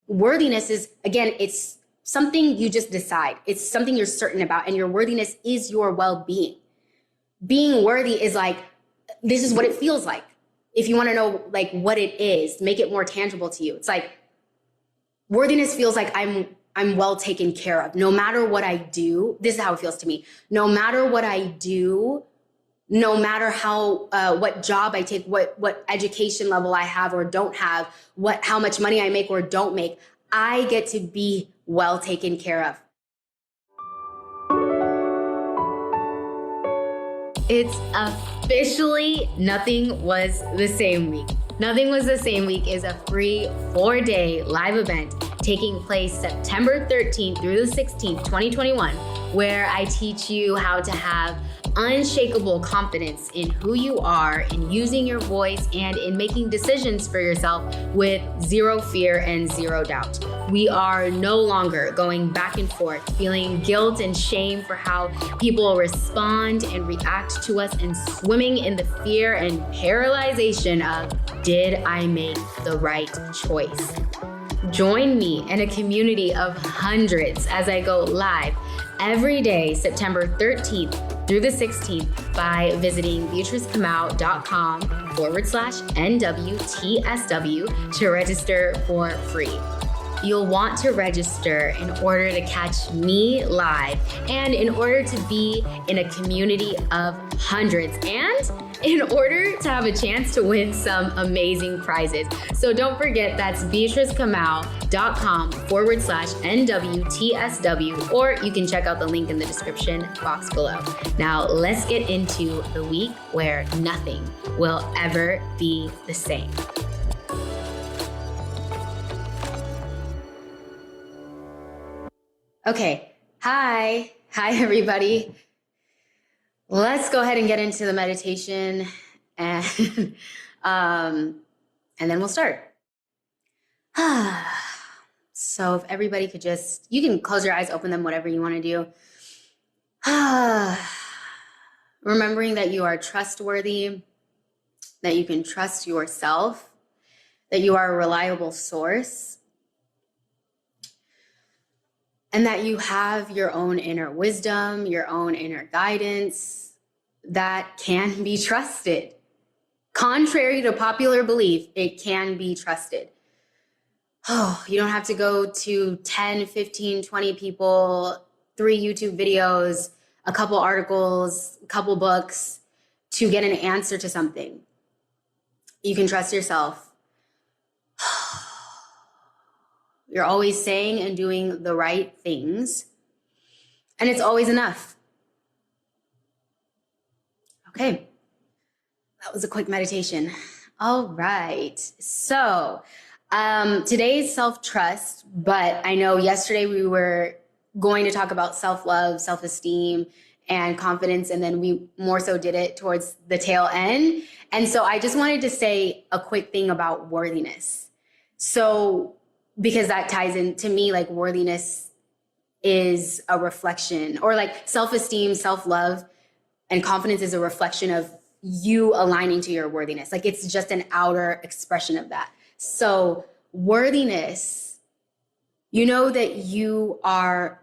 Worthiness is, again, it's something you just decide. It's something you're certain about, and your worthiness is your well-being. Being worthy is like, this is what it feels like. If you want to know like what it is, make it more tangible to you. It's like worthiness feels like I'm well taken care of. No matter what I do, this is how it feels to me. No matter what I do, no matter how what job I take, what education level I have or don't have, how much money I make or don't make, I get to be well taken care of. It's officially Nothing Was the Same Week. Nothing Was the Same Week is a free 4-day live event taking place September 13th through the 16th, 2021, where I teach you how to have unshakable confidence in who you are, in using your voice, and in making decisions for yourself with zero fear and zero doubt. We are no longer going back and forth, feeling guilt and shame for how people respond and react to us, and swimming in the fear and paralyzation of, did I make the right choice? Join me in a community of hundreds as I go live every day, September 13th through the 16th, by visiting beatricekamau.com/NWTSW to register for free. You'll want to register in order to catch me live and in order to be in a community of hundreds and in order to have a chance to win some amazing prizes. So don't forget, that's beatricekamau.com/NWTSW, or you can check out the link in the description box below. Now let's get into the week where nothing will ever be the same. Okay, hi everybody. Let's go ahead and get into the meditation, and then we'll start. So if everybody could just, you can close your eyes, open them, whatever you want to do. Remembering that you are trustworthy, that you can trust yourself, that you are a reliable source, and that you have your own inner wisdom, your own inner guidance that can be trusted. Contrary to popular belief, it can be trusted. Oh, you don't have to go to 10, 15, 20 people, 3 YouTube videos, a couple articles, a couple books to get an answer to something. You can trust yourself. You're always saying and doing the right things, and it's always enough. Okay, that was a quick meditation. All right, so today's self-trust, but I know yesterday we were going to talk about self-love, self-esteem, and confidence, and then we more so did it towards the tail end. And so I just wanted to say a quick thing about worthiness. So, because that ties in to me, like worthiness is a reflection, or like self-esteem, self-love, and confidence is a reflection of you aligning to your worthiness. Like it's just an outer expression of that. So worthiness, you know that you are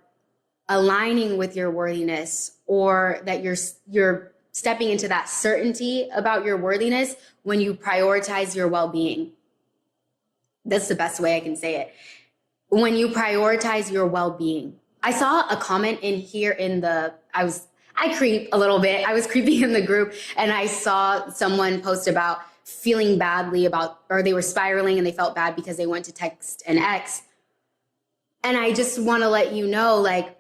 aligning with your worthiness, or that you're stepping into that certainty about your worthiness when you prioritize your well-being. That's the best way I can say it. When you prioritize your well-being. I saw a comment in here I creep a little bit. I was creeping in the group, and I saw someone post about feeling badly or they were spiraling and they felt bad because they went to text an ex. And I just want to let you know, like,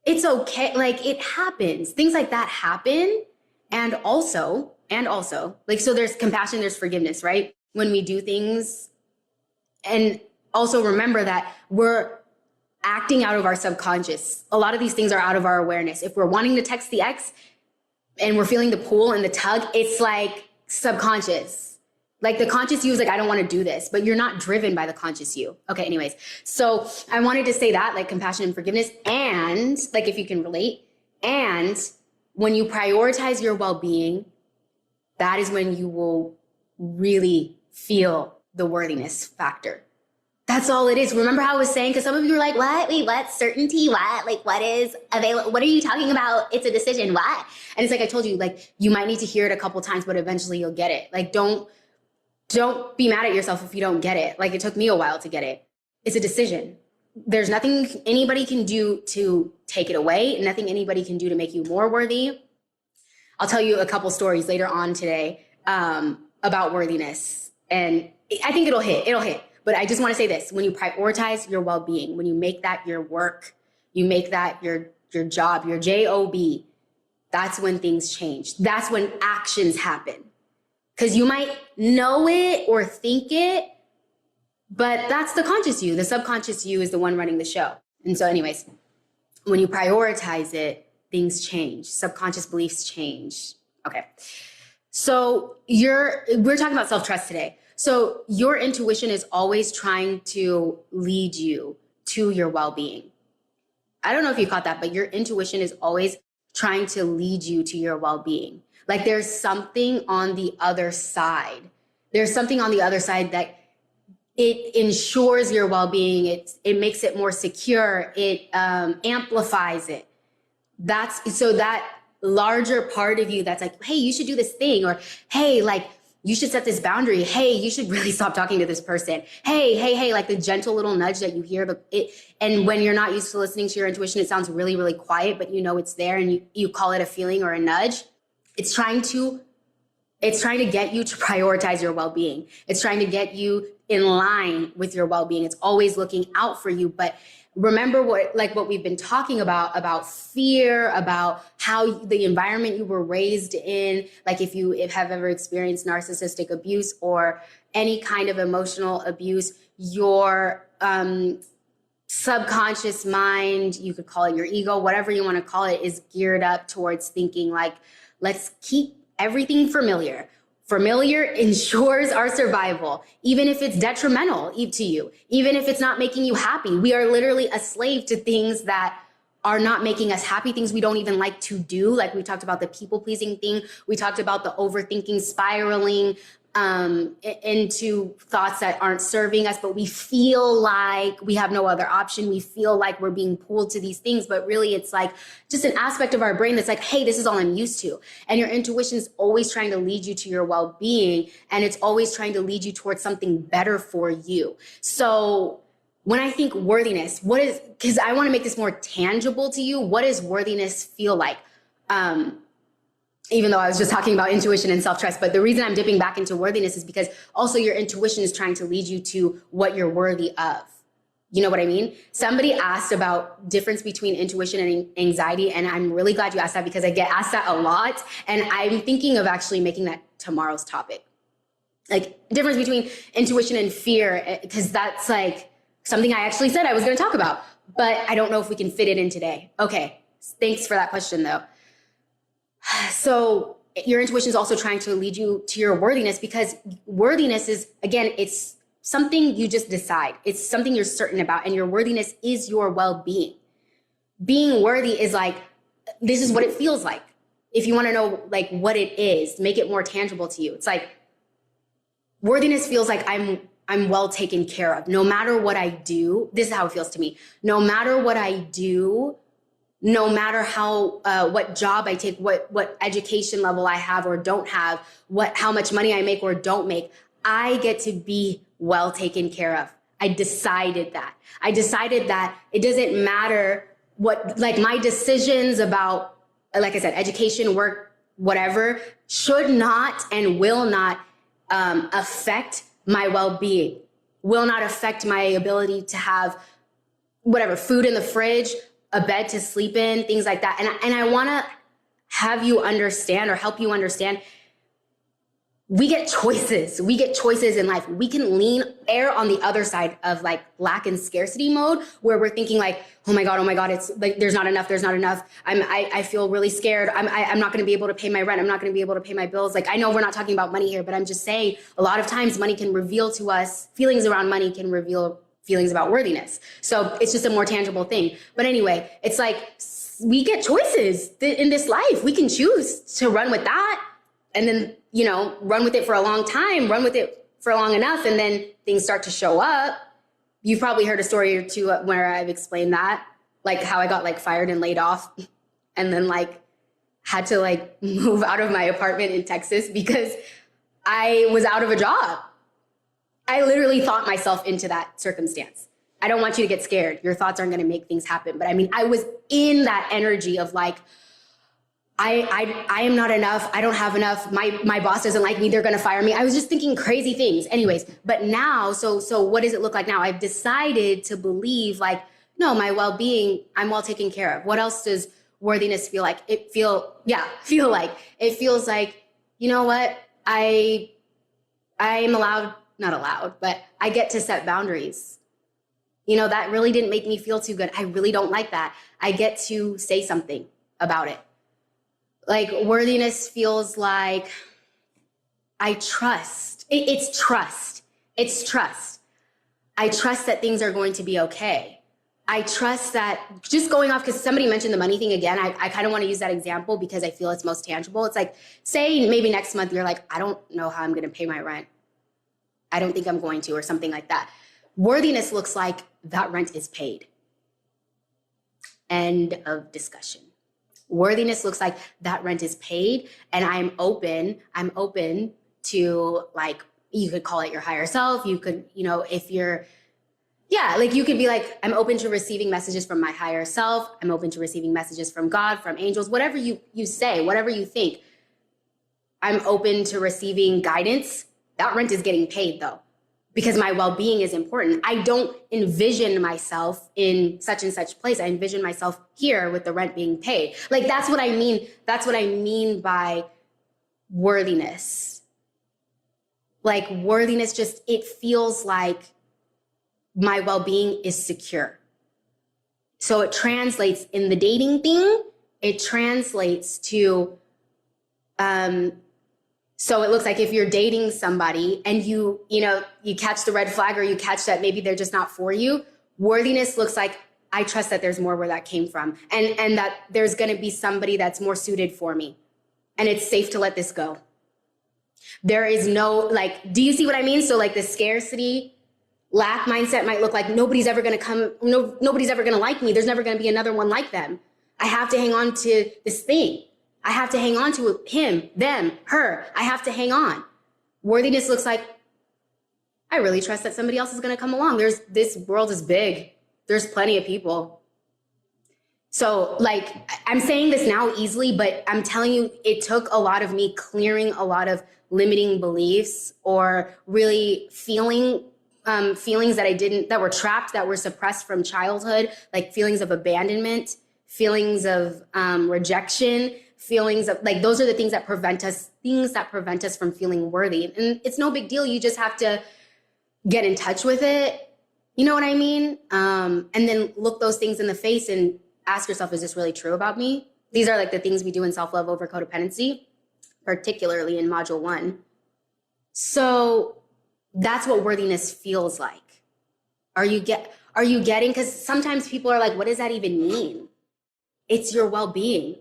it's okay. Like, it happens. Things like that happen. And also, like, so there's compassion, there's forgiveness, right? When we do things. And also remember that we're acting out of our subconscious. A lot of these things are out of our awareness. If we're wanting to text the ex and we're feeling the pull and the tug, it's like subconscious. Like the conscious you is like, I don't want to do this, but you're not driven by the conscious you. Okay, anyways. So I wanted to say that, like compassion and forgiveness, and like if you can relate, and when you prioritize your well-being, that is when you will really feel the worthiness factor. That's all it is. Remember how I was saying, because some of you were like, what? Wait, what? Certainty? What? Like, what is available? What are you talking about? It's a decision. What? And it's like, I told you, like, you might need to hear it a couple times, but eventually you'll get it. Like, don't be mad at yourself if you don't get it. Like, it took me a while to get it. It's a decision. There's nothing anybody can do to take it away. Nothing anybody can do to make you more worthy. I'll tell you a couple stories later on today about worthiness. And I think it'll hit. But I just want to say this: when you prioritize your well-being, when you make that your work, you make that your job, your job, that's when things change. That's when actions happen. Because you might know it or think it, but that's the conscious you. The subconscious you is the one running the show. And so anyways, when you prioritize it, things change. Subconscious beliefs change. Okay. So we're talking about self-trust today. So your intuition is always trying to lead you to your well-being. I don't know if you caught that, but your intuition is always trying to lead you to your well-being. Like there's something on the other side. There's something on the other side that it ensures your well-being. It makes it more secure. It amplifies it. So that larger part of you that's like, hey, you should do this thing, or hey, like, you should set this boundary. Hey, you should really stop talking to this person. Hey, like the gentle little nudge that you hear. And when you're not used to listening to your intuition, it sounds really, really quiet, but you know it's there, and you call it a feeling or a nudge. It's trying to get you to prioritize your well-being. It's trying to get you in line with your well-being. It's always looking out for you. But remember what we've been talking about fear, about how the environment you were raised in, like if you have ever experienced narcissistic abuse or any kind of emotional abuse, your subconscious mind, you could call it your ego, whatever you want to call it, is geared up towards thinking like, let's keep everything familiar. Familiar ensures our survival, even if it's detrimental to you, even if it's not making you happy. We are literally a slave to things that are not making us happy, things we don't even like to do. Like we talked about the people pleasing thing. We talked about the overthinking, spiraling into thoughts that aren't serving us, but we feel like we have no other option. We feel like we're being pulled to these things, but really it's like just an aspect of our brain that's like, hey, this is all I'm used to. And your intuition is always trying to lead you to your well-being, and it's always trying to lead you towards something better for you. So when I think worthiness, because I want to make this more tangible to you, what does worthiness feel like? Even though I was just talking about intuition and self-trust, but the reason I'm dipping back into worthiness is because also your intuition is trying to lead you to what you're worthy of. You know what I mean? Somebody asked about difference between intuition and anxiety, and I'm really glad you asked that because I get asked that a lot, and I'm thinking of actually making that tomorrow's topic. Like difference between intuition and fear, because that's like something I actually said I was going to talk about, but I don't know if we can fit it in today. Okay, thanks for that question though. So your intuition is also trying to lead you to your worthiness, because worthiness is, again, it's something you just decide. It's something you're certain about, and your worthiness is your well-being. Being worthy is like, this is what it feels like. If you want to know like what it is, make it more tangible to you. It's like worthiness feels like I'm well taken care of. No matter what I do, this is how it feels to me. No matter what I do, no matter how what job I take, what education level I have or don't have, how much money I make or don't make, I get to be well taken care of. I decided that. It doesn't matter what, like my decisions about, like I said, education, work, whatever, should not and will not affect my well-being, will not affect my ability to have whatever, food in the fridge, a bed to sleep in, things like that. And I want to have you understand or help you understand, we get choices. We get choices in life. We can err on the other side of like lack and scarcity mode, where we're thinking like, oh my God, it's like, there's not enough. I feel really scared. I'm not going to be able to pay my rent. I'm not going to be able to pay my bills. Like, I know we're not talking about money here, but I'm just saying a lot of times money can reveal to us, feelings around money can reveal feelings about worthiness. So it's just a more tangible thing. But anyway, it's like we get choices in this life. We can choose to run with that and then, run with it for a long time, run with it for long enough. And then things start to show up you've probably heard a story or two where I've explained that, like how I got like fired and laid off and then like had to like move out of my apartment in Texas because I was out of a job. I literally thought myself into that circumstance. I don't want you to get scared. Your thoughts aren't going to make things happen. But I mean, I was in that energy of like, I am not enough. I don't have enough. My boss doesn't like me. They're going to fire me. I was just thinking crazy things. Anyways, but now, so what does it look like now? I've decided to believe like, no, my well-being, I'm well taken care of. What else does worthiness feel like? It feels like, you know what? I'm not allowed, but I get to set boundaries. You know, that really didn't make me feel too good. I really don't like that. I get to say something about it. Like worthiness feels like I trust. It's trust. It's trust. I trust that things are going to be okay. I trust that, just going off, because somebody mentioned the money thing again, I kind of want to use that example because I feel it's most tangible. It's like, say maybe next month you're like, I don't know how I'm going to pay my rent. I don't think I'm going to, or something like that. Worthiness looks like that rent is paid. End of discussion. Worthiness looks like that rent is paid, and I'm open to, like, you could call it your higher self. You could, you know, if you're, like you could be like, I'm open to receiving messages from my higher self. I'm open to receiving messages from God, from angels, whatever you say, whatever you think. I'm open to receiving guidance. That rent is getting paid though, because my well-being is important. I don't envision myself in such and such place. I envision myself here with the rent being paid. Like, that's what I mean. That's what I mean by worthiness. Like worthiness, just, it feels like my well-being is secure. So it translates in the dating thing. It translates to, so it looks like if you're dating somebody and you catch the red flag, or you catch that maybe they're just not for you, worthiness looks like, I trust that there's more where that came from, and that there's going to be somebody that's more suited for me, and it's safe to let this go. There is no, like, do you see what I mean? So like the scarcity, lack mindset might look like nobody's ever going to come, nobody's ever going to like me. There's never going to be another one like them. I have to hang on to this thing. I have to hang on to him, them, her. I have to hang on. Worthiness looks like, I really trust that somebody else is going to come along. This world is big. There's plenty of people. So like, I'm saying this now easily, but I'm telling you, it took a lot of me clearing a lot of limiting beliefs, or really feelings that were trapped, that were suppressed from childhood, like feelings of abandonment, feelings of rejection, feelings of, like, those are the things that prevent us from feeling worthy. And it's no big deal. You just have to get in touch with it. You know what I mean? And then look those things in the face and ask yourself, is this really true about me? These are like the things we do in self-love over codependency, particularly in module 1. So that's what worthiness feels like. Are you getting? Because sometimes people are like, what does that even mean? It's your well-being.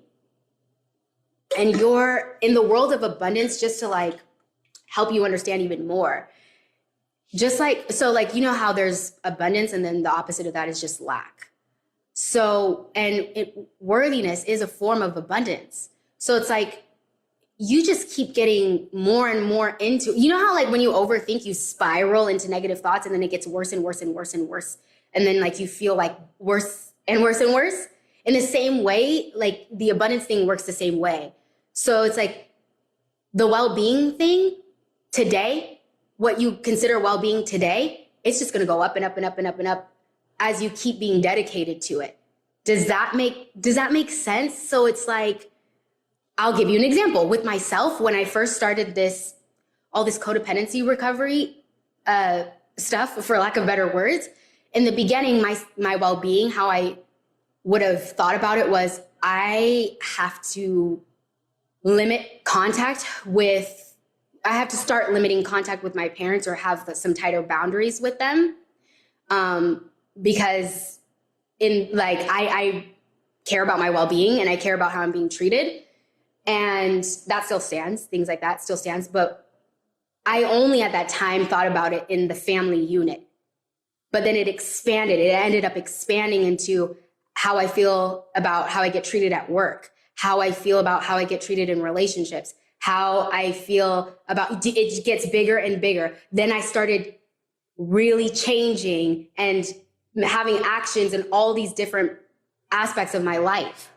And you're in the world of abundance, just to like help you understand even more. Just like, so like, you know how there's abundance and then the opposite of that is just lack. So, worthiness is a form of abundance. So it's like, you just keep getting more and more into, you know how like when you overthink, you spiral into negative thoughts, and then it gets worse and worse and worse and worse. And then like you feel like worse and worse and worse. In the same way, like the abundance thing works the same way. So it's like the well-being thing today, what you consider well-being today, it's just going to go up and up and up and up and up as you keep being dedicated to it. Does that make sense? So it's like, I'll give you an example with myself. When I first started all this codependency recovery stuff, for lack of better words, in the beginning, my well-being, how I would have thought about it was, I have to start limiting contact with my parents, or have some tighter boundaries with them. Because I care about my well-being, and I care about how I'm being treated. And that still stands. Things like that still stands. But I only at that time thought about it in the family unit. but then it expanded. It ended up expanding into how I feel about how I get treated at work, how I feel about how I get treated in relationships, how I feel about it gets bigger and bigger. Then I started really changing and having actions in all these different aspects of my life.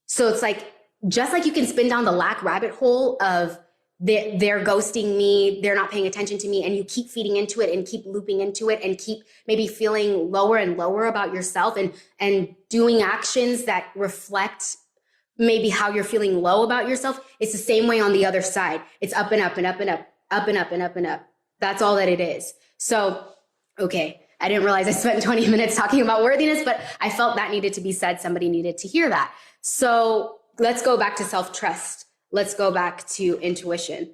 So it's like, just like you can spin down the lack rabbit hole of they're ghosting me, they're not paying attention to me, and you keep feeding into it and keep looping into it and keep maybe feeling lower and lower about yourself and doing actions that reflect maybe how you're feeling low about yourself. It's the same way on the other side. It's up and up and up and up, up and up and up and up. That's all that it is. So, okay, I didn't realize I spent 20 minutes talking about worthiness, but I felt that needed to be said. Somebody needed to hear that. So let's go back to self-trust. Let's go back to intuition.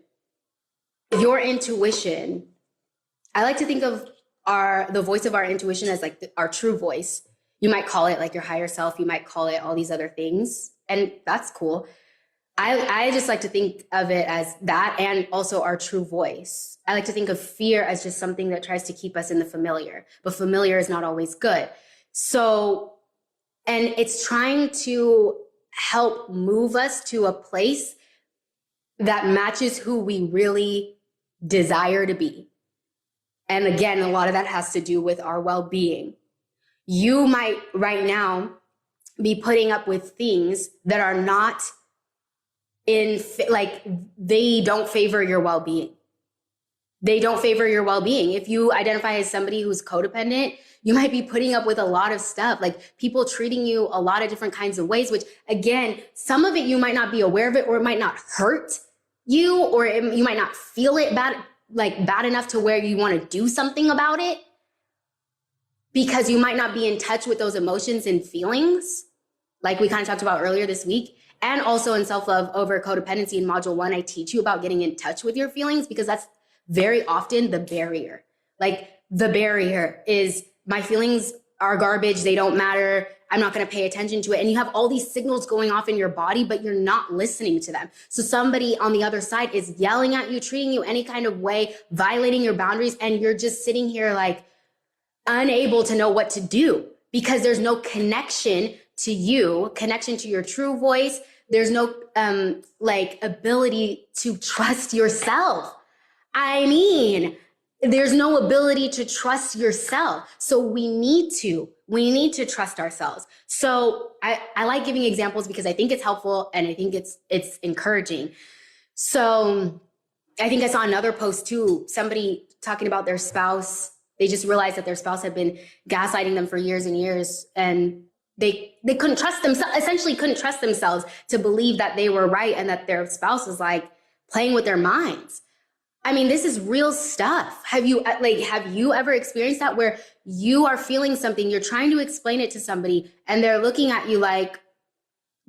Your intuition, I like to think of the voice of our intuition as like our true voice. You might call it like your higher self. You might call it all these other things. And that's cool. I just like to think of it as that, and also our true voice. I like to think of fear as just something that tries to keep us in the familiar, but familiar is not always good. So, and it's trying to help move us to a place that matches who we really desire to be. And again, a lot of that has to do with our well-being. You might right now be putting up with things that are not they don't favor your well-being. They don't favor your well-being. If you identify as somebody who's codependent, you might be putting up with a lot of stuff, like people treating you a lot of different kinds of ways, which again, some of it you might not be aware of it, or it might not hurt you, or you might not feel it bad enough to where you want to do something about it, because you might not be in touch with those emotions and feelings, like we kind of talked about earlier this week. And also in self-love over codependency in module 1, I teach you about getting in touch with your feelings, because that's very often the barrier. Like the barrier is, my feelings are garbage. They don't matter. I'm not going to pay attention to it. And you have all these signals going off in your body, but you're not listening to them. So somebody on the other side is yelling at you, treating you any kind of way, violating your boundaries. And you're just sitting here like unable to know what to do, because there's no connection to you, connection to your true voice. There's no ability to trust yourself. I mean, there's no ability to trust yourself. So we need to trust ourselves. So I like giving examples because I think it's helpful and I think it's encouraging. So I think I saw another post too, somebody talking about their spouse. They just realized that their spouse had been gaslighting them for years and years, and they couldn't trust themselves, essentially couldn't trust themselves to believe that they were right and that their spouse was like playing with their minds. I mean, this is real stuff. Have you ever experienced that, where you are feeling something, you're trying to explain it to somebody, and they're looking at you like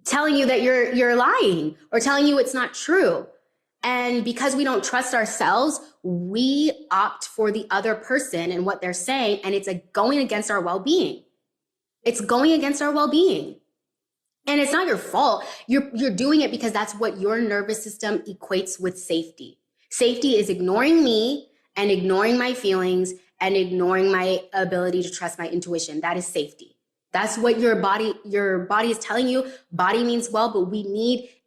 telling you that you're lying or telling you it's not true? And because we don't trust ourselves, we opt for the other person and what they're saying, and it's going against our well-being. It's going against our well-being. And it's not your fault. You're doing it because that's what your nervous system equates with safety. Safety is ignoring me and ignoring my feelings and ignoring my ability to trust my intuition. That is safety. That's what your body is telling you. Body means well, but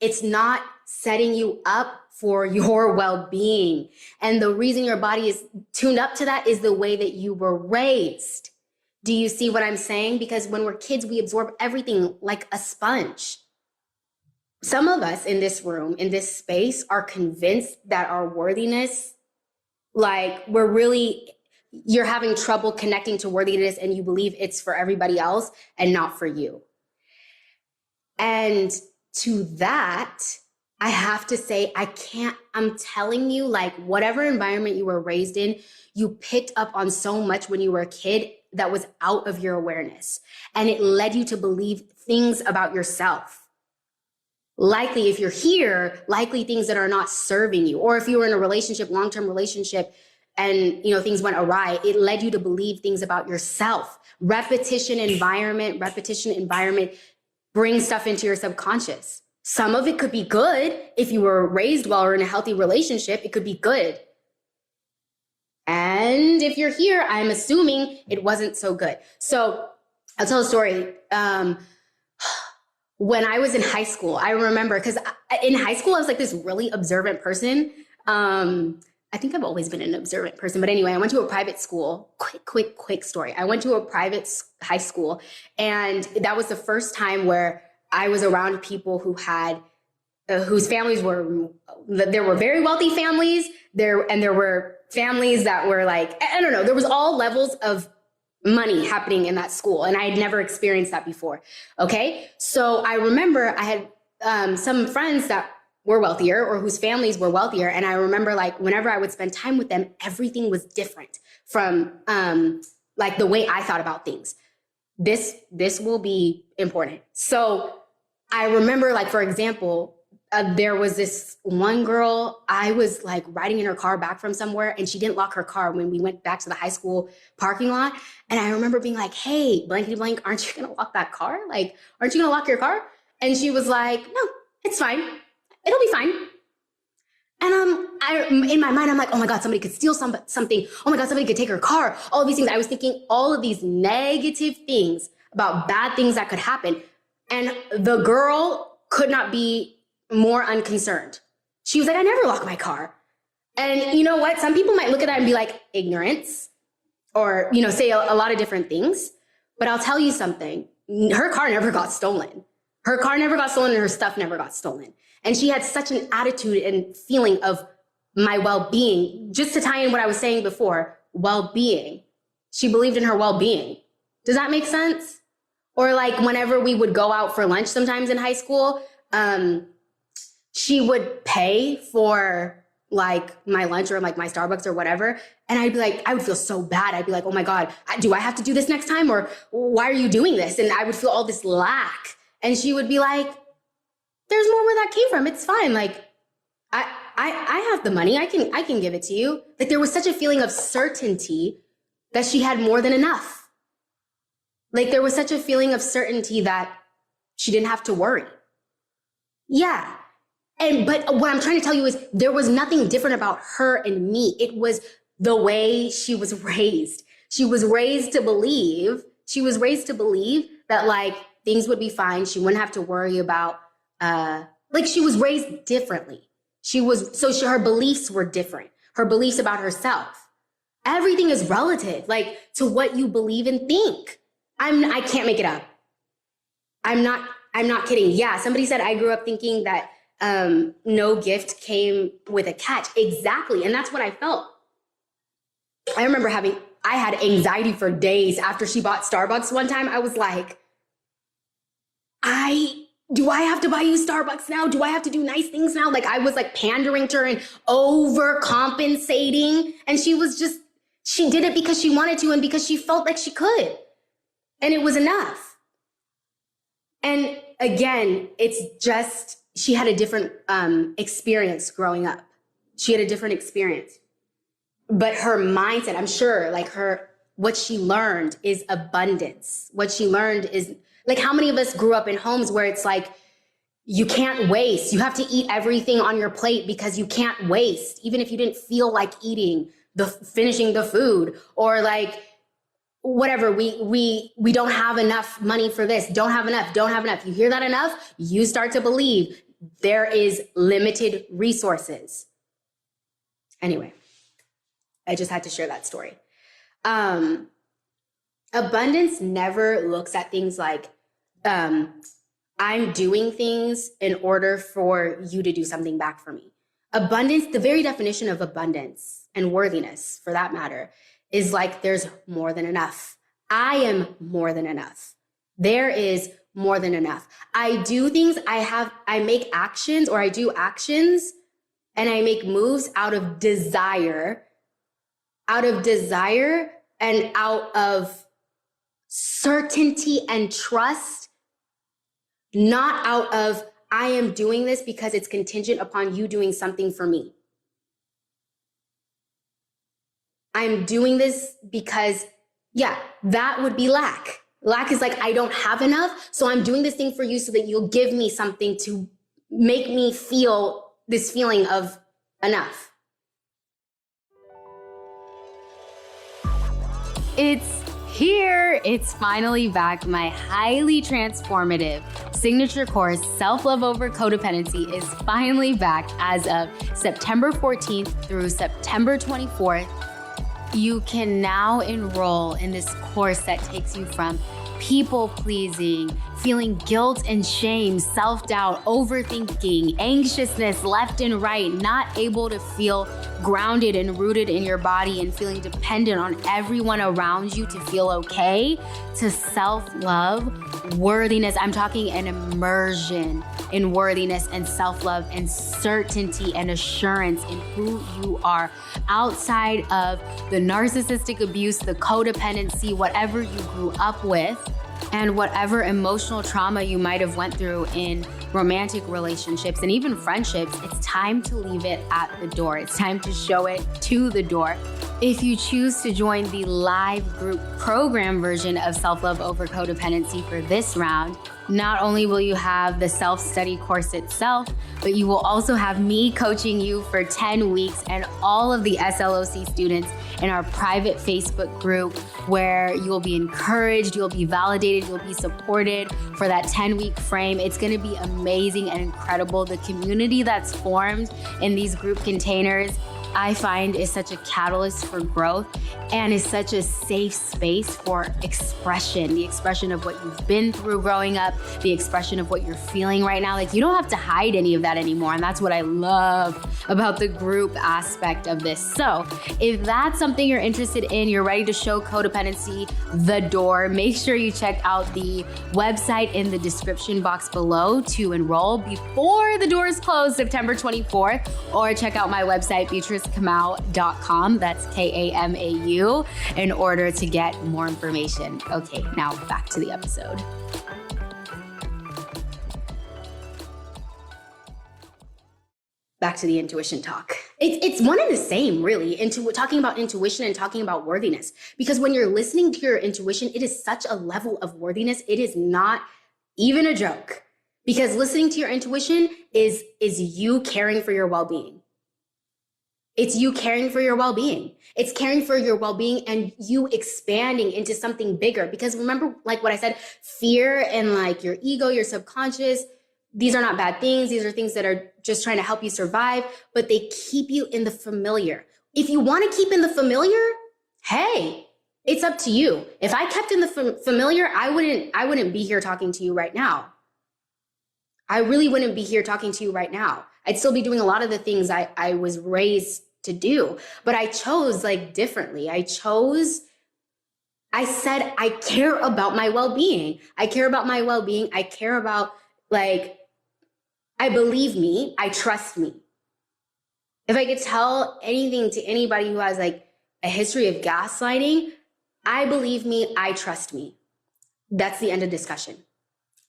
it's not setting you up for your well-being. And the reason your body is tuned up to that is the way that you were raised. Do you see what I'm saying? Because when we're kids, we absorb everything like a sponge. Some of us in this room, in this space, are convinced that our worthiness, you're having trouble connecting to worthiness, and you believe it's for everybody else and not for you. And to that, I have to say, I'm telling you, whatever environment you were raised in, you picked up on so much when you were a kid that was out of your awareness. And it led you to believe things about yourself. Likely, if you're here, likely things that are not serving you. Or if you were in a relationship, long-term relationship, and things went awry, it led you to believe things about yourself. Repetition environment brings stuff into your subconscious. Some of it could be good. If you were raised well or in a healthy relationship, it could be good. And if you're here, I'm assuming it wasn't so good. So I'll tell a story. When I was in high school, I remember, because in high school, I was like this really observant person. I think I've always been an observant person. But anyway, I went to a private school. Quick story. I went to a private high school, and that was the first time where I was around people who had, whose families were, there were very wealthy families there, and there were families that were like, I don't know, there was all levels of money happening in that school. And I had never experienced that before. Okay. So I remember I had some friends that were wealthier or whose families were wealthier. And I remember like whenever I would spend time with them, everything was different from like the way I thought about things. This will be important. So I remember, like, for example, there was this one girl, I was like riding in her car back from somewhere, and she didn't lock her car when we went back to the high school parking lot. And I remember being like, hey, blankety blank, aren't you going to lock that car? Like, aren't you going to lock your car? And she was like, no, it's fine. It'll be fine. And in my mind, I'm like, oh my God, somebody could steal something. Oh my God, somebody could take her car. All of these things. I was thinking all of these negative things about bad things that could happen. And the girl could not be more unconcerned. She was like, I never lock my car. And you know what? Some people might look at that and be like, ignorance, or, you know, say a lot of different things. But I'll tell you something. Her car never got stolen. Her car never got stolen, and her stuff never got stolen. And she had such an attitude and feeling of my well-being. Just to tie in what I was saying before, well-being. She believed in her well-being. Does that make sense? Or like whenever we would go out for lunch sometimes in high school, she would pay for like my lunch or like my Starbucks or whatever. And I'd be like, I would feel so bad. I'd be like, oh my God, do I have to do this next time? Or why are you doing this? And I would feel all this lack. And she would be like, there's more where that came from. It's fine. Like, I have the money. I can give it to you. Like, there was such a feeling of certainty that she had more than enough. Like, there was such a feeling of certainty that she didn't have to worry. Yeah. But what I'm trying to tell you is there was nothing different about her and me. It was the way she was raised. She was raised to believe that like things would be fine. She wouldn't have to worry about, like, she was raised differently. Her beliefs were different. Her beliefs about herself. Everything is relative, like, to what you believe and think. I can't make it up. I'm not kidding. Yeah. Somebody said I grew up thinking that no gift came with a catch. Exactly. And that's what I felt. I remember I had anxiety for days after she bought Starbucks one time. I was like, do I have to buy you Starbucks now? Do I have to do nice things now? Like, I was like pandering to her and overcompensating. And she did it because she wanted to and because she felt like she could. And it was enough. And again, it's just, she had a different experience growing up. She had a different experience. But her mindset, I'm sure, like what she learned is abundance. What she learned is, like, how many of us grew up in homes where it's like, you can't waste. You have to eat everything on your plate because you can't waste, even if you didn't feel like finishing the food, or like, whatever, we don't have enough money for this, don't have enough. You hear that enough, you start to believe there is limited resources. Anyway, I just had to share that story. Abundance never looks at things like, I'm doing things in order for you to do something back for me. Abundance, the very definition of abundance and worthiness, for that matter, is like, there's more than enough. I am more than enough. There is more than enough. I do things, I make actions, or I do actions, and I make moves out of desire and out of certainty and trust, not out of, I am doing this because it's contingent upon you doing something for me. I'm doing this because, yeah, that would be lack. Lack is like, I don't have enough, so I'm doing this thing for you so that you'll give me something to make me feel this feeling of enough. It's here. It's finally back. My highly transformative signature course, Self-Love Over Codependency, is finally back as of September 14th through September 24th. You can now enroll in this course that takes you from people pleasing, feeling guilt and shame, self-doubt, overthinking, anxiousness left and right, not able to feel grounded and rooted in your body and feeling dependent on everyone around you to feel okay, to self-love, worthiness. I'm talking an immersion in worthiness and self-love and certainty and assurance in who you are outside of the narcissistic abuse, the codependency, whatever you grew up with, and whatever emotional trauma you might have went through in romantic relationships and even friendships. It's time to leave it at the door. It's time to show it to the door. If you choose to join the live group program version of Self-Love Over Codependency for this round, not only will you have the self-study course itself, but you will also have me coaching you for 10 weeks and all of the SLOC students in our private Facebook group, where you'll be encouraged, you'll be validated, you'll be supported for that 10-week frame. It's gonna be amazing and incredible. The community that's formed in these group containers, I find, is such a catalyst for growth and is such a safe space for expression, the expression of what you've been through growing up, the expression of what you're feeling right now. Like, you don't have to hide any of that anymore. And that's what I love about the group aspect of this. So if that's something you're interested in, you're ready to show codependency the door, make sure you check out the website in the description box below to enroll before the doors close September 24th, or check out my website, beatricekamau.com. That's Kamau, in order to get more information. Okay, now back to the episode. Back to the intuition talk. It's one and the same, really, talking about intuition and talking about worthiness. Because when you're listening to your intuition, it is such a level of worthiness. It is not even a joke. Because listening to your intuition is you caring for your well-being. It's you caring for your well-being. It's caring for your well-being and you expanding into something bigger. Because remember, like what I said, fear and like your ego, your subconscious, these are not bad things. These are things that are just trying to help you survive, but they keep you in the familiar. If you want to keep in the familiar, hey, it's up to you. If I kept in the familiar, I wouldn't be here talking to you right now. I really wouldn't be here talking to you right now. I'd still be doing a lot of the things I was raised to do, but I chose like differently. I said, I care about my well-being. I care about my well-being. I care about, like, I believe me. I trust me. If I could tell anything to anybody who has like a history of gaslighting, I believe me. I trust me. That's the end of discussion.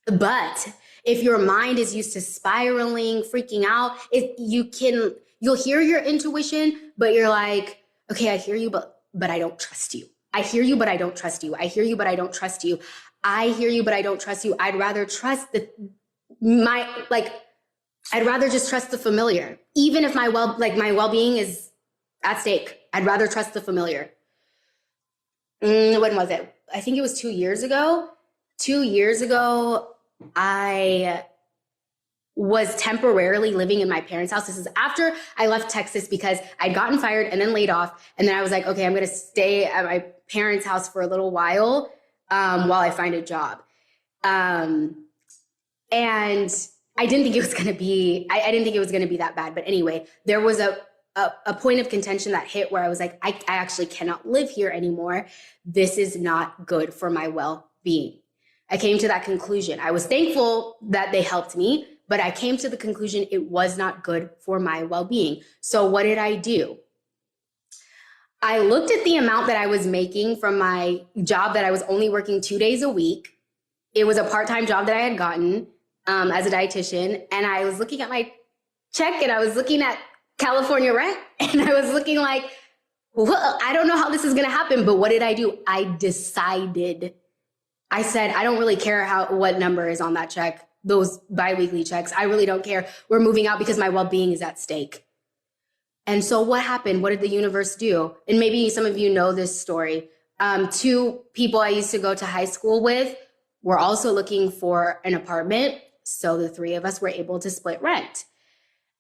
But if your mind is used to spiraling, freaking out, you'll hear your intuition, but you're like, okay, I hear you, but I don't trust you. I hear you, but I don't trust you. I hear you, but I don't trust you. I hear you, but I don't trust you. I'd rather trust I'd rather just trust the familiar. Even if my well-being is at stake, I'd rather trust the familiar. When was it? I think it was 2 years ago. 2 years ago, I was temporarily living in my parents' house. This is after I left Texas because I'd gotten fired and then laid off. And then I was like, okay, I'm going to stay at my parents' house for a little while I find a job. And I didn't think it was going to be, I didn't think it was going to be that bad. But anyway, there was a point of contention that hit where I was like, I actually cannot live here anymore. This is not good for my well-being. I came to that conclusion. I was thankful that they helped me, but I came to the conclusion it was not good for my well-being. So what did I do? I looked at the amount that I was making from my job that I was only working 2 days a week. It was a part-time job that I had gotten as a dietitian. And I was looking at my check and I was looking at California rent and I was looking like, well, I don't know how this is going to happen. But what did I do? I decided. I said, I don't really care what number is on that check, those biweekly checks. I really don't care. We're moving out because my well-being is at stake. And so what happened? What did the universe do? And maybe some of you know this story. Two people I used to go to high school with were also looking for an apartment. So the three of us were able to split rent.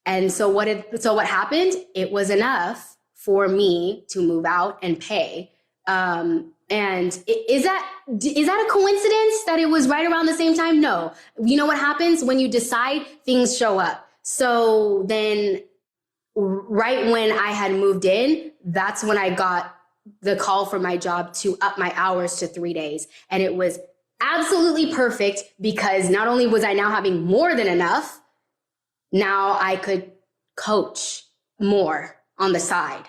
And so what happened? It was enough for me to move out and pay. Is that a coincidence that it was right around the same time? No. You know what happens when you decide, things show up. So then right when I had moved in, that's when I got the call from my job to up my hours to 3 days. And it was absolutely perfect because not only was I now having more than enough, now I could coach more on the side.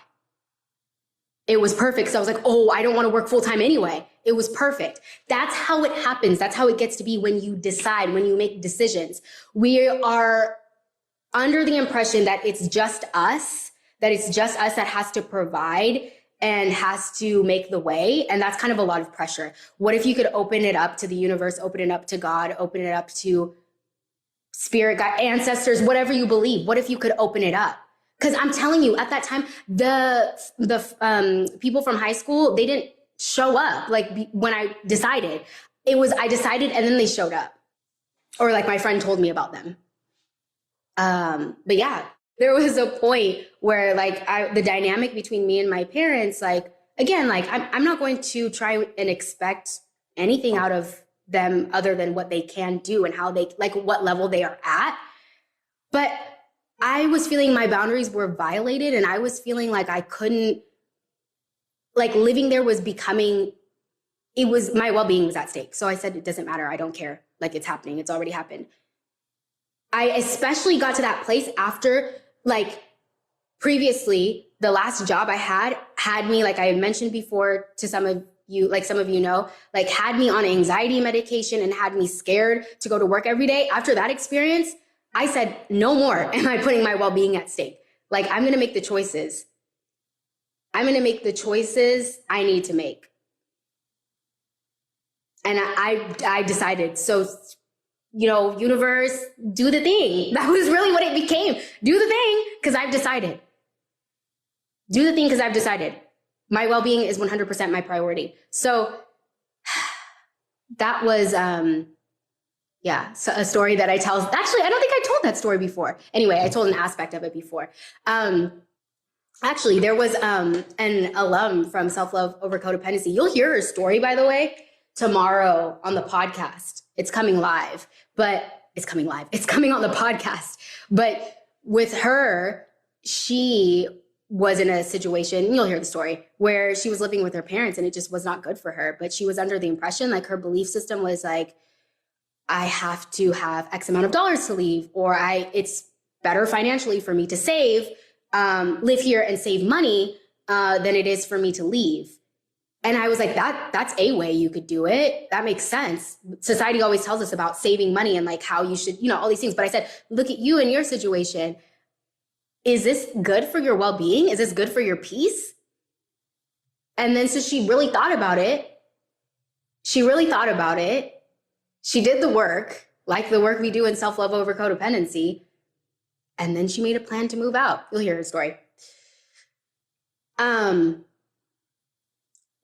It was perfect. So I was like, oh, I don't want to work full time anyway. It was perfect. That's how it happens. That's how it gets to be when you decide, when you make decisions. We are under the impression that it's just us that has to provide and has to make the way. And that's kind of a lot of pressure. What if you could open it up to the universe, open it up to God, open it up to spirit, God, ancestors, whatever you believe? What if you could open it up? Because I'm telling you, at that time, the people from high school, they didn't show up. Like when I decided, I decided and then they showed up. Or like my friend told me about them. But yeah, there was a point where like the dynamic between me and my parents, like, again, like I'm not going to try and expect anything out of them other than what they can do and how they, like what level they are at. But I was feeling my boundaries were violated and I was feeling like I couldn't, like living there was becoming, my well-being was at stake. So I said, it doesn't matter. I don't care. Like it's happening. It's already happened. I especially got to that place after, like, previously, the last job I had me, like I mentioned before to some of you, like some of you know, like had me on anxiety medication and had me scared to go to work every day. After that experience, I said, no more am I putting my well-being at stake. Like, I'm going to make the choices. I'm going to make the choices I need to make. And I decided, so, you know, universe, do the thing. That was really what it became. Do the thing because I've decided. Do the thing because I've decided. My well-being is 100% my priority. So that was, so a story that I tell. Actually, I don't think I told that story before. Anyway, I told an aspect of it before. Actually, there was an alum from Self-Love Over Codependency. You'll hear her story, by the way, tomorrow on the podcast. It's coming live, but it's coming on the podcast. But with her, she was in a situation, you'll hear the story, where she was living with her parents and it just was not good for her. But she was under the impression, like her belief system was like, I have to have X amount of dollars to leave, or it's better financially for me to save, live here and save money than it is for me to leave. And I was like, that's a way you could do it. That makes sense. Society always tells us about saving money and like how you should, you know, all these things. But I said, look at you and your situation. Is this good for your well-being? Is this good for your peace? And then so she really thought about it. She did the work, like the work we do in Self-Love Over Codependency. And then she made a plan to move out. You'll hear her story.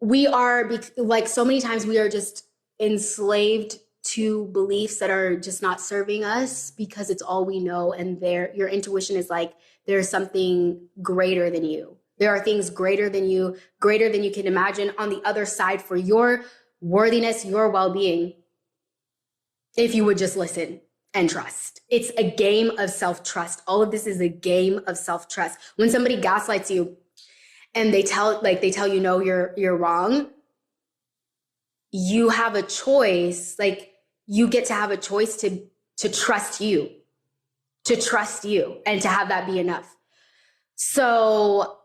We are, like so many times, we are just enslaved to beliefs that are just not serving us because it's all we know. And your intuition is like, there's something greater than you. There are things greater than you can imagine on the other side for your worthiness, your well-being, if you would just listen and trust. It's a game of self-trust. All of this is a game of self-trust. When somebody gaslights you and they tell you, no, you're wrong, you have a choice. Like, you get to have a choice to trust you, and to have that be enough. So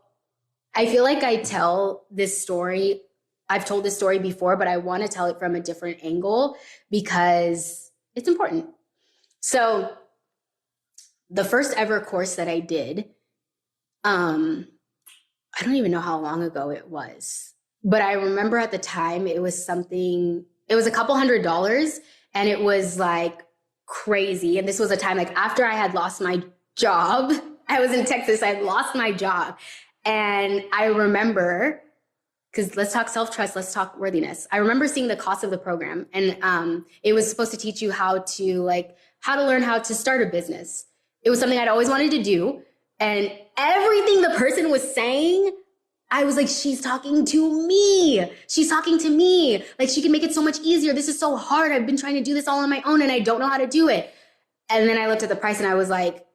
I feel like I tell this story. I've told this story before, but I want to tell it from a different angle because it's important. So the first ever course that I did, I don't even know how long ago it was, but I remember at the time it was a couple $100s, and it was like crazy. And this was a time like after I had lost my job. I was in Texas. I had lost my job. And I remember because let's talk self-trust, let's talk worthiness. I remember seeing the cost of the program, and it was supposed to teach you how to learn how to start a business. It was something I'd always wanted to do. And everything the person was saying, I was like, she's talking to me. She's talking to me. Like, she can make it so much easier. This is so hard. I've been trying to do this all on my own and I don't know how to do it. And then I looked at the price and I was like,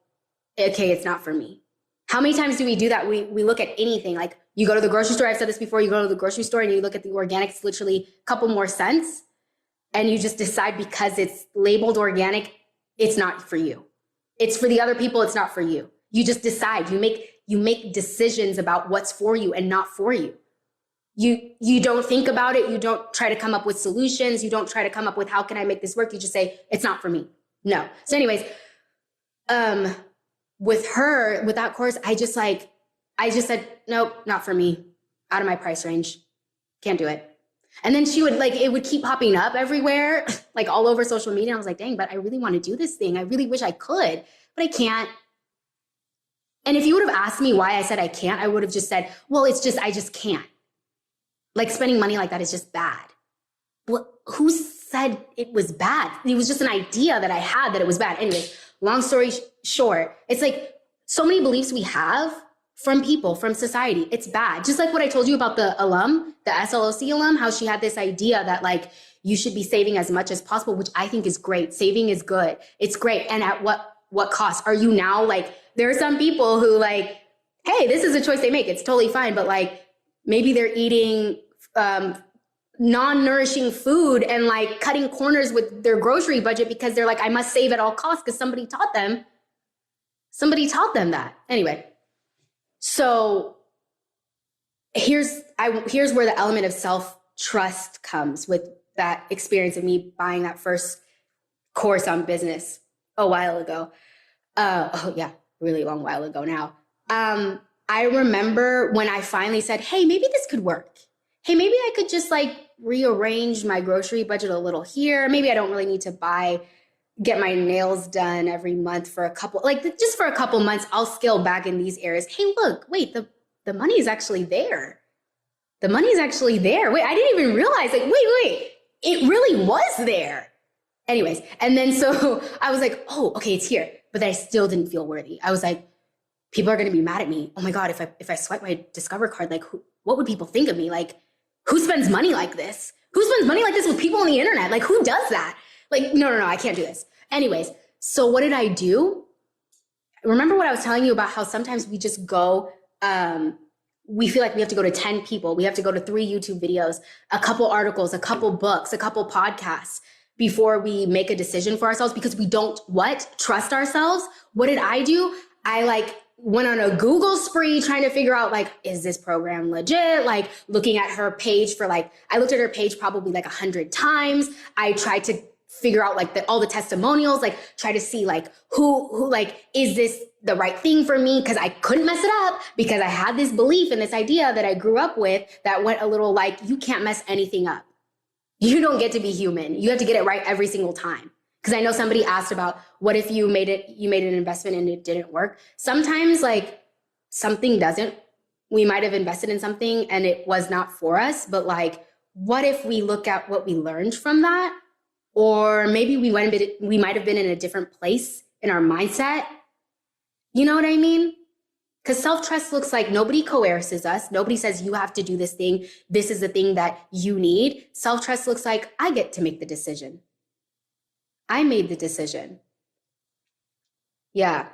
okay, it's not for me. How many times do we do that? We look at anything. Like, you go to the grocery store. I've said this before. You go to the grocery store and you look at the organics, literally a couple more cents. And you just decide because it's labeled organic, it's not for you. It's for the other people. It's not for you. You just decide. You make decisions about what's for you and not for you. You don't think about it. You don't try to come up with solutions. You don't try to come up with how can I make this work? You just say, it's not for me. No. So anyways, with that course, I just said, nope, not for me. Out of my price range. Can't do it. And then it would keep popping up everywhere, like all over social media. I was like, dang, but I really want to do this thing. I really wish I could, but I can't. And if you would have asked me why I said I can't, I would have just said, well, I just can't. Like, spending money like that is just bad. Well, who said it was bad? It was just an idea that I had that it was bad. Anyway, long story short, it's like so many beliefs we have from people, from society. It's bad. Just like what I told you about the alum, the SLOC alum, how she had this idea that like you should be saving as much as possible, which I think is great. Saving is good. It's great. And at what cost? Are you now like, there are some people who like, hey, this is a choice they make. It's totally fine. But like, maybe they're eating non-nourishing food and like cutting corners with their grocery budget because they're like, I must save at all costs because somebody taught them that. Anyway, so here's where the element of self-trust comes with that experience of me buying that first course on business a while ago. Really long while ago now. I remember when I finally said, hey, maybe this could work. Hey, maybe I could just like rearrange my grocery budget a little here. Maybe I don't really need to get my nails done every month for just for a couple months. I'll scale back in these areas. Hey, look, wait, the money is actually there. The money is actually there. Wait, I didn't even realize, like, wait, it really was there. Anyways, and then so I was like, oh, okay, it's here. But I still didn't feel worthy. I was like, people are going to be mad at me. Oh my God, if I swipe my Discover card, like, what would people think of me? Like, who spends money like this? Who spends money like this with people on the internet? Like, who does that? Like, no, I can't do this. Anyways, so what did I do? Remember what I was telling you about how sometimes we just go, we feel like we have to go to 10 people. We have to go to 3 YouTube videos, a couple articles, a couple books, a couple podcasts before we make a decision for ourselves because we don't trust ourselves. What did I do? I went on a Google spree trying to figure out is this program legit? Like looking at her page I looked at her page probably 100 times. I tried to figure out all the testimonials, try to see who is this the right thing for me? Cause I couldn't mess it up because I had this belief and this idea that I grew up with that went a little you can't mess anything up. You don't get to be human. You have to get it right every single time. Because I know somebody asked about what if you made an investment and it didn't work. Sometimes something doesn't. We might have invested in something and it was not for us. But what if we look at what we learned from that? Or maybe we might have been in a different place in our mindset. You know what I mean? Because self-trust looks like nobody coerces us. Nobody says you have to do this thing. This is the thing that you need. Self-trust looks like I get to make the decision. I made the decision. Yeah.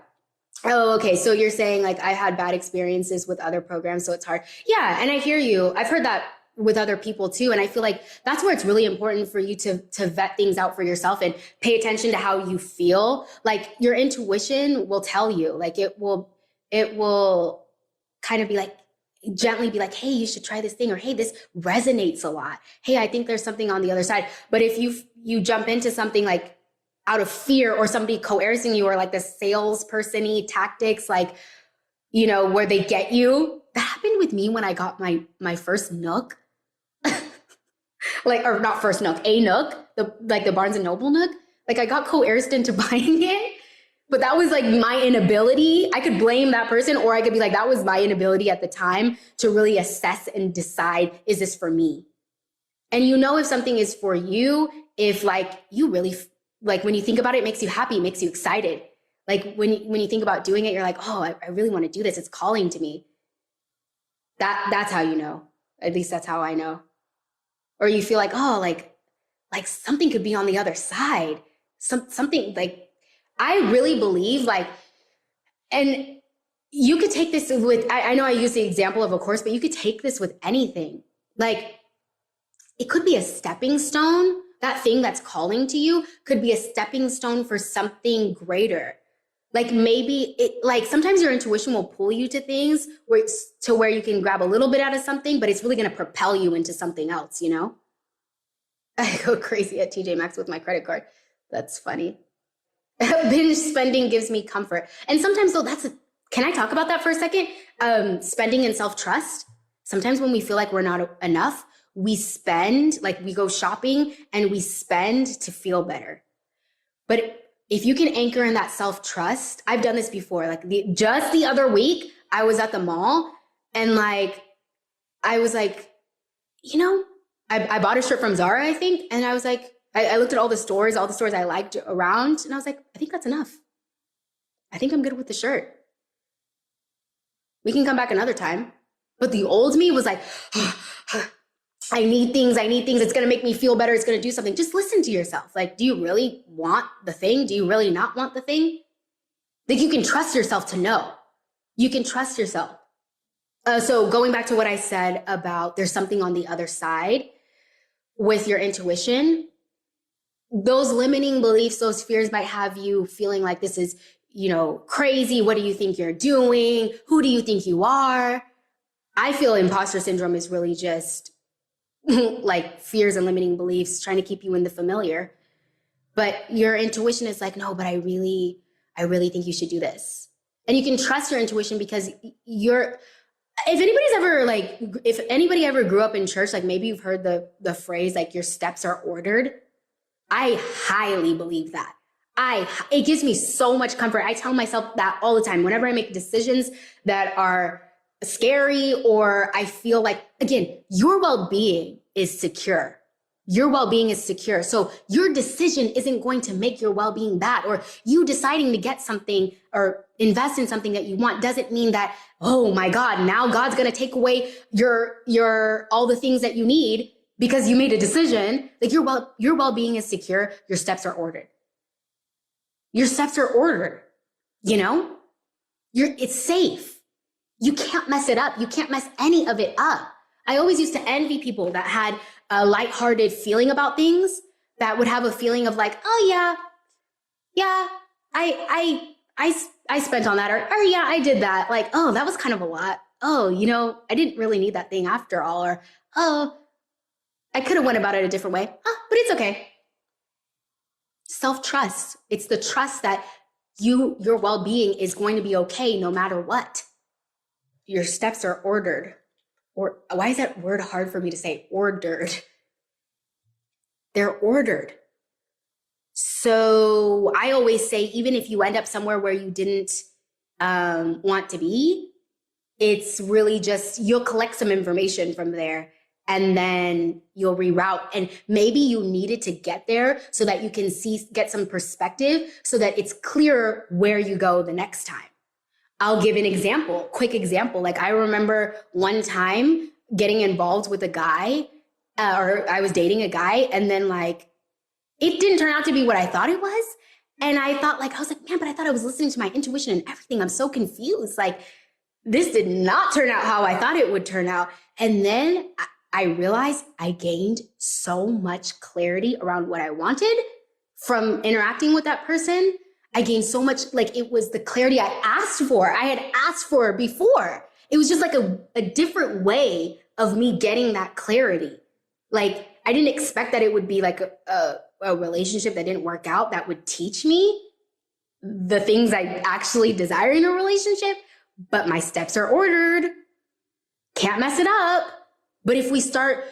Oh, okay. So you're saying I had bad experiences with other programs, so it's hard. Yeah. And I hear you. I've heard that with other people too. And I feel like that's where it's really important for you to vet things out for yourself and pay attention to how you feel. Your intuition will tell you, it will kind of be gently be hey, you should try this thing, or hey, this resonates a lot. Hey, I think there's something on the other side. But if you jump into something out of fear or somebody coercing you, or the salesperson-y tactics, where they get you. That happened with me when I got my first Nook. Or not first Nook, a Nook, the Barnes and Noble Nook. I got coerced into buying it. But that was like my inability. I could blame that person, or I could be like, that was my inability at the time to really assess and decide, is this for me? And you know if something is for you, if like you really, like when you think about it, it makes you happy, it makes you excited. Like when you think about doing it, you're like, oh, I really want to do this. It's calling to me. That's how you know. At least that's how I know. Or you feel like, oh, like something could be on the other side. Something like, I really believe like, and you could take this with, I know I use the example of a course, but you could take this with anything. Like it could be a stepping stone. That thing that's calling to you could be a stepping stone for something greater. Like maybe it, like sometimes your intuition will pull you to things where you can grab a little bit out of something, but it's really going to propel you into something else, you know? I go crazy at TJ Maxx with my credit card. That's funny. Binge spending gives me comfort. And sometimes though, can I talk about that for a second? Spending and self-trust. Sometimes when we feel like we're not enough, we spend, like we go shopping and we spend to feel better. But if you can anchor in that self-trust, I've done this before. Like just the other week, I was at the mall and like, I was like, you know, I bought a shirt from Zara, I think. And I was like, I looked at all the stores I liked around, and I was like, I think that's enough. I think I'm good with the shirt. We can come back another time. But the old me was like, I need things. It's going to make me feel better. It's going to do something. Just listen to yourself. Like, do you really want the thing? Do you really not want the thing? Like, you can trust yourself to know. You can trust yourself. So going back to what I said about there's something on the other side with your intuition, those limiting beliefs, those fears might have you feeling like this is, you know, crazy. What do you think you're doing? Who do you think you are? I feel imposter syndrome is really just like fears and limiting beliefs trying to keep you in the familiar. But your intuition is like, no, but I really think you should do this. And you can trust your intuition because if anybody ever grew up in church, like maybe you've heard the phrase, like your steps are ordered. I highly believe that. It gives me so much comfort. I tell myself that all the time. Whenever I make decisions that are scary or I feel like, again, your well-being is secure. Your well-being is secure. So your decision isn't going to make your well-being bad, or you deciding to get something or invest in something that you want doesn't mean that, oh my God, now God's going to take away your all the things that you need because you made a decision. Like your well-being is secure. Your steps are ordered. Your steps are ordered, you know, it's safe. You can't mess it up. You can't mess any of it up. I always used to envy people that had a lighthearted feeling about things, that would have a feeling of like, oh yeah, I spent on that, or yeah, I did that. Like, oh, that was kind of a lot. Oh, you know, I didn't really need that thing after all, or oh, I could have went about it a different way. Oh, but it's okay. Self-trust. It's the trust that your well-being is going to be okay no matter what. Your steps are ordered. Or why is that word hard for me to say? Ordered. They're ordered. So I always say, even if you end up somewhere where you didn't want to be, it's really just, you'll collect some information from there and then you'll reroute. And maybe you needed to get there so that you can get some perspective so that it's clearer where you go the next time. I'll give an example, quick example. Like I remember one time getting involved with a guy, or I was dating a guy, and then like, it didn't turn out to be what I thought it was. And I was like, man, but I thought I was listening to my intuition and everything. I'm so confused. Like this did not turn out how I thought it would turn out. And then I realized I gained so much clarity around what I wanted from interacting with that person. I gained so much, like it was the clarity I asked for. I had asked for before. It was just like a different way of me getting that clarity. Like I didn't expect that it would be like a relationship that didn't work out that would teach me the things I actually desire in a relationship, but my steps are ordered. Can't mess it up. But if we start,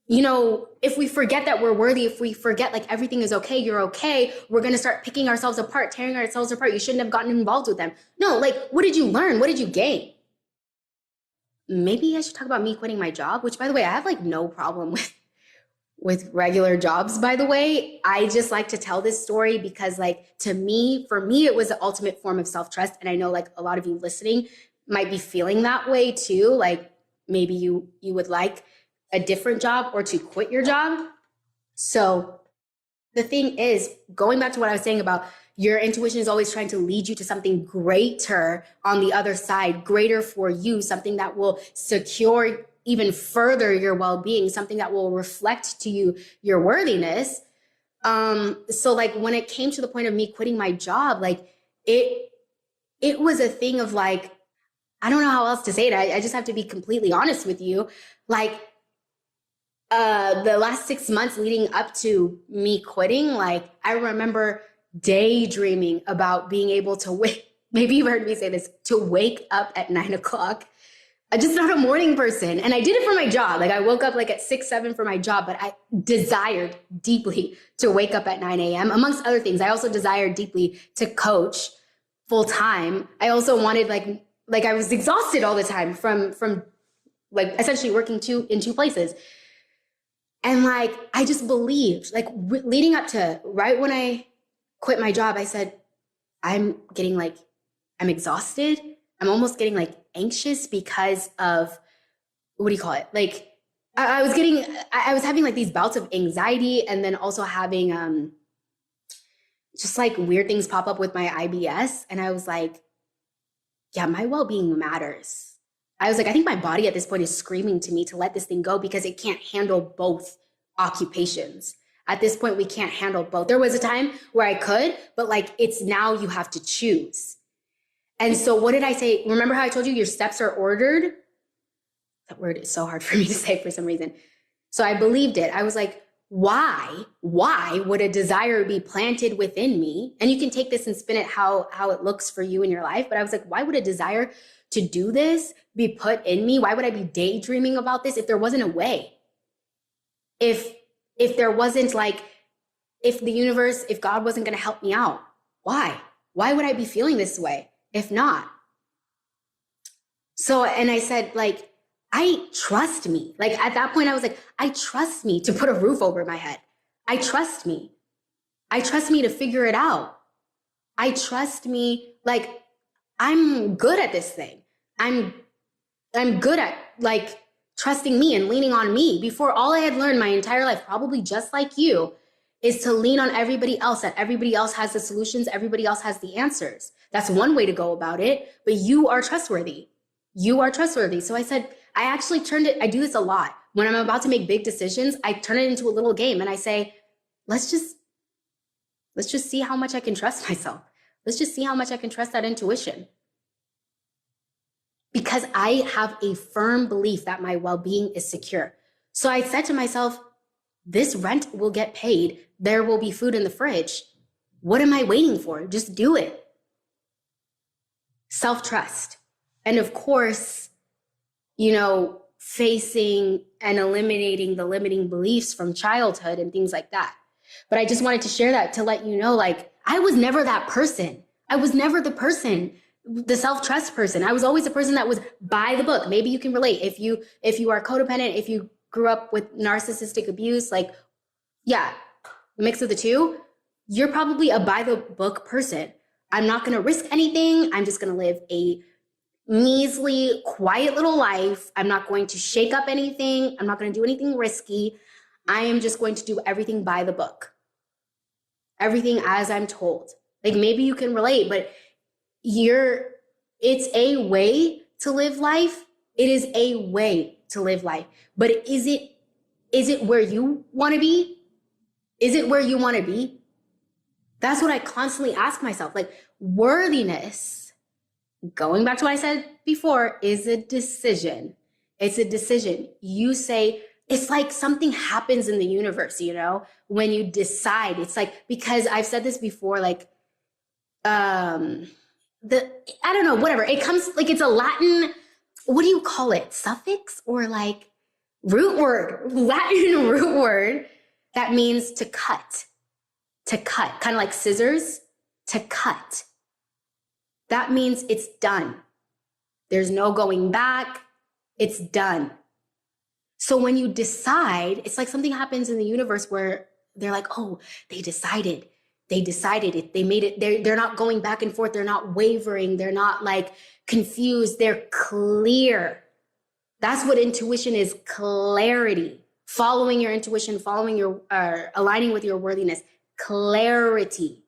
you know, if we forget that we're worthy, if we forget like everything is okay, you're okay, we're going to start picking ourselves apart, tearing ourselves apart. You shouldn't have gotten involved with them. No, like, what did you learn? What did you gain? Maybe I should talk about me quitting my job, which, by the way, I have like no problem with regular jobs, by the way. I just like to tell this story because, like, for me, it was the ultimate form of self-trust. And I know like a lot of you listening might be feeling that way too. Like maybe you would like a different job or to quit your job. So the thing is, going back to what I was saying about your intuition is always trying to lead you to something greater on the other side, greater for you, something that will secure even further your well-being, something that will reflect to you your worthiness. So like when it came to the point of me quitting my job, like it was a thing of like, I don't know how else to say it. I just have to be completely honest with you. Like the last 6 months leading up to me quitting, like I remember daydreaming about being able to maybe you've heard me say this, to wake up at 9 o'clock. I'm just not a morning person. And I did it for my job. Like I woke up like at 6, 7 for my job, but I desired deeply to wake up at 9 a.m. Amongst other things. I also desired deeply to coach full time. I also wanted like I was exhausted all the time from like essentially working in two places. And like, I just believed, like leading up to right when I quit my job, I said, I'm exhausted. I'm almost getting like anxious because of, what do you call it? Like I was having like these bouts of anxiety and then also having just like weird things pop up with my IBS. And I was like, yeah, my well-being matters. I was like, I think my body at this point is screaming to me to let this thing go because it can't handle both occupations. At this point, we can't handle both. There was a time where I could, but like it's now you have to choose. And so what did I say? Remember how I told you your steps are ordered? That word is so hard for me to say for some reason. So I believed it. I was like, why would a desire be planted within me? And you can take this and spin it how it looks for you in your life. But I was like, why would a desire to do this be put in me? Why would I be daydreaming about this if there wasn't a way? If there wasn't like, if the universe, if God wasn't going to help me out, why? Why would I be feeling this way if not? So, and I said, like, I trust me. Like at that point, I was like, I trust me to put a roof over my head. I trust me. I trust me to figure it out. I trust me. Like, I'm good at this thing. I'm good at like trusting me and leaning on me. Before, all I had learned my entire life, probably just like you, is to lean on everybody else, that everybody else has the solutions, everybody else has the answers. That's one way to go about it, but you are trustworthy. You are trustworthy. So I said, I actually turned it, I do this a lot. When I'm about to make big decisions, I turn it into a little game and I say, let's just see how much I can trust myself. Let's just see how much I can trust that intuition. Because I have a firm belief that my well-being is secure. So I said to myself, this rent will get paid. There will be food in the fridge. What am I waiting for? Just do it. Self-trust. And of course, facing and eliminating the limiting beliefs from childhood and things like that. But I just wanted to share that to let you know, like, I was never that person. I was never the person, the self-trust person. I was always the person that was by the book. Maybe you can relate. If you are codependent, if you grew up with narcissistic abuse, like, yeah, a mix of the two, you're probably a by the book person. I'm not going to risk anything. I'm just going to live a measly, quiet little life. I'm not going to shake up anything. I'm not going to do anything risky. I am just going to do everything by the book. Everything as I'm told. Like, maybe you can relate, but it's a way to live life. It is a way to live life. But is it where you want to be? Is it where you want to be? That's what I constantly ask myself. Like, worthiness, going back to what I said before, is a decision. It's a decision. You say, it's like something happens in the universe, when you decide. It's like, because I've said this before, like, I don't know, whatever. It comes like, it's a Latin, what do you call it? Suffix or like, Latin root word that means to cut, kind of like scissors, to cut. That means it's done. There's no going back. It's done. So when you decide, it's like something happens in the universe where they're like, oh, they decided it. They made it. They're not going back and forth. They're not wavering. They're not like confused. They're clear. That's what intuition is, clarity. Following your intuition, aligning with your worthiness, clarity.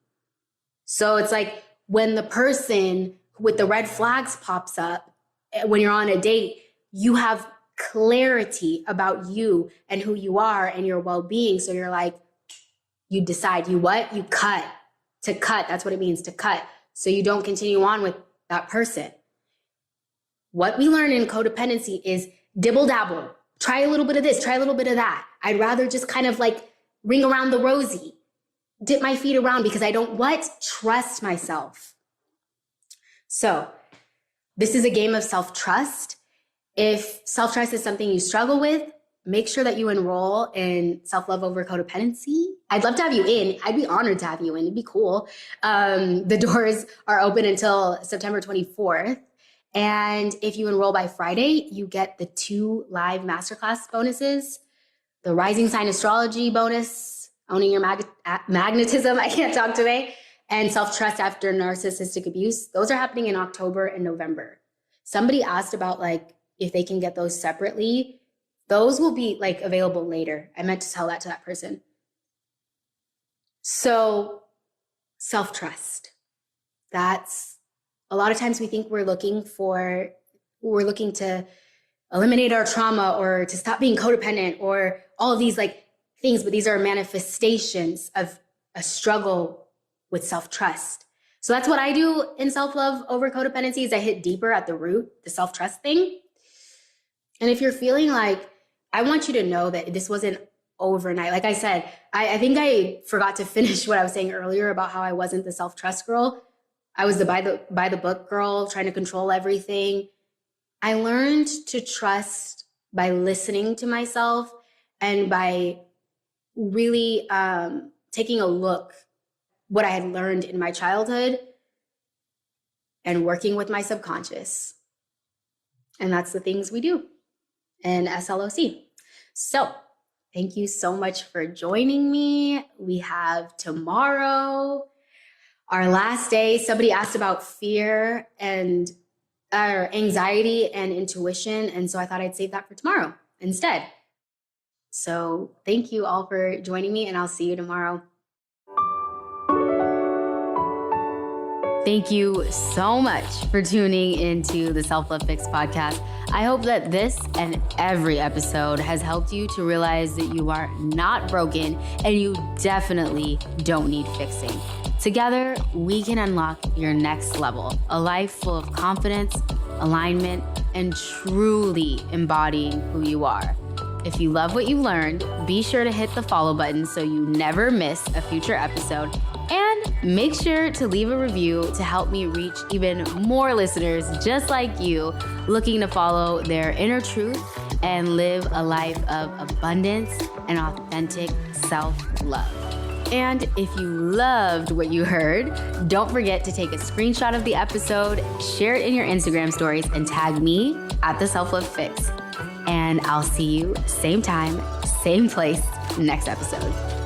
So it's like when the person with the red flags pops up, when you're on a date, you have clarity about you and who you are and your well-being. So you're like, you decide, you cut. To cut, that's what it means, to cut. So you don't continue on with that person. What we learn in codependency is dibble dabble. Try a little bit of this, try a little bit of that. I'd rather just kind of like ring around the rosy, dip my feet around because I don't trust myself. So this is a game of self-trust. If self-trust is something you struggle with, make sure that you enroll in Self-Love Over Codependency. I'd love to have you in. I'd be honored to have you in. It'd be cool. The doors are open until September 24th. And if you enroll by Friday, you get the 2 live masterclass bonuses, the Rising Sign Astrology bonus, Owning Your Magnetism, I can't talk today, and Self-Trust After Narcissistic Abuse. Those are happening in October and November. Somebody asked about like if they can get those separately. Those will be like available later. I meant to tell that to that person. So self-trust. That's a lot of times we think we're looking to eliminate our trauma or to stop being codependent or all of these like things, but these are manifestations of a struggle with self-trust. So that's what I do in Self-Love Over Codependency is I hit deeper at the root, the self-trust thing. And if you're feeling like, I want you to know that this wasn't overnight. Like I said, I think I forgot to finish what I was saying earlier about how I wasn't the self-trust girl. I was the by the book girl, trying to control everything. I learned to trust by listening to myself and by really taking a look what I had learned in my childhood and working with my subconscious. And that's the things we do in SLOC. So thank you so much for joining me. We have tomorrow, our last day. Somebody asked about fear and anxiety and intuition. And so I thought I'd save that for tomorrow instead. So thank you all for joining me, and I'll see you tomorrow. Thank you so much for tuning into the Self-Love Fix podcast. I hope that this and every episode has helped you to realize that you are not broken and you definitely don't need fixing. Together, we can unlock your next level, a life full of confidence, alignment, and truly embodying who you are. If you love what you learned, be sure to hit the follow button so you never miss a future episode. And make sure to leave a review to help me reach even more listeners just like you, looking to follow their inner truth and live a life of abundance and authentic self-love. And if you loved what you heard, don't forget to take a screenshot of the episode, share it in your Instagram stories, and tag me at the Self-Love Fix. And I'll see you same time, same place, next episode.